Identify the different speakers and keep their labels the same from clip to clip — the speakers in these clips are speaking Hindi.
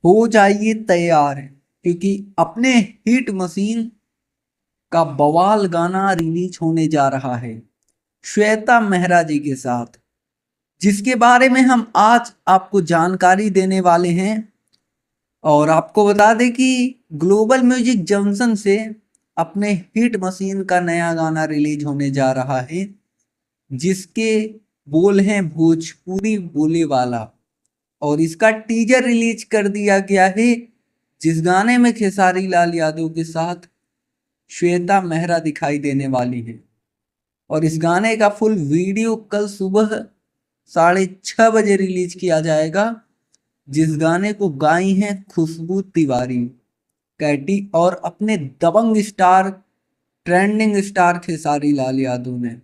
Speaker 1: हो जाइए तैयार, क्योंकि अपने हिट मशीन का बवाल गाना रिलीज होने जा रहा है श्वेता मेहरा जी के साथ, जिसके बारे में हम आज आपको जानकारी देने वाले हैं। और आपको बता दें कि ग्लोबल म्यूजिक जंक्शन से अपने हिट मशीन का नया गाना रिलीज होने जा रहा है, जिसके बोल हैं भोजपुरी बोले वाला। और इसका टीजर रिलीज कर दिया गया है, जिस गाने में खेसारी लाल यादव के साथ श्वेता मेहरा दिखाई देने वाली है। और इस गाने का फुल वीडियो कल सुबह 6:30 बजे रिलीज किया जाएगा, जिस गाने को गाई हैं खुशबू तिवारी कैटी और अपने दबंग star trending star Khesari Lal Yadav ने।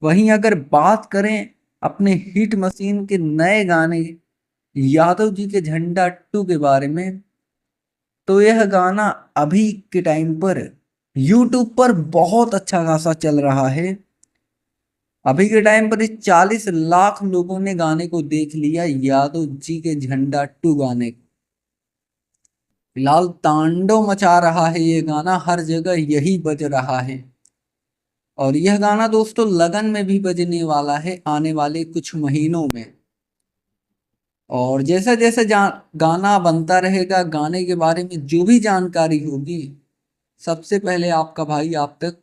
Speaker 1: वहीं अगर बात करें अपने हिट मशीन के नए गाने यादव जी के झंडा 2 के बारे में, तो यह गाना अभी के टाइम पर यूट्यूब पर बहुत अच्छा खासा चल रहा है। अभी के टाइम पर इस 40 लाख लोगों ने गाने को देख लिया, यादव जी के झंडा 2 गाने को। फिलहाल तांडव मचा रहा है ये गाना, हर जगह यही बज रहा है। और यह गाना दोस्तों लगन में भी बजने वाला है आने वाले कुछ महीनों में। और जैसा जैसा गाना बनता रहेगा, गाने के बारे में जो भी जानकारी होगी, सबसे पहले आपका भाई आप तक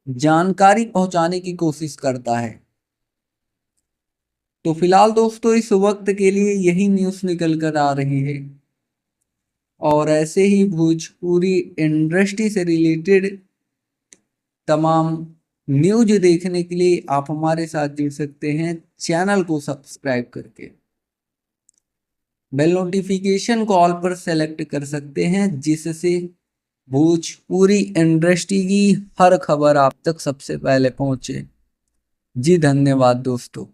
Speaker 1: जानकारी पहुंचाने की कोशिश करता है। तो फिलहाल दोस्तों इस वक्त के लिए यही न्यूज़ निकल कर आ रही है। और ऐसे ही भोजपुरी इंडस्ट्री से रिलेटेड तमाम न्यूज देखने के लिए आप हमारे साथ जुड़ सकते हैं चैनल को सब्सक्राइब करके। बेल नोटिफिकेशन को ऑल पर सेलेक्ट कर सकते हैं, जिससे भोजपुरी इंडस्ट्री की हर खबर आप तक सबसे पहले पहुंचे। जी धन्यवाद दोस्तों।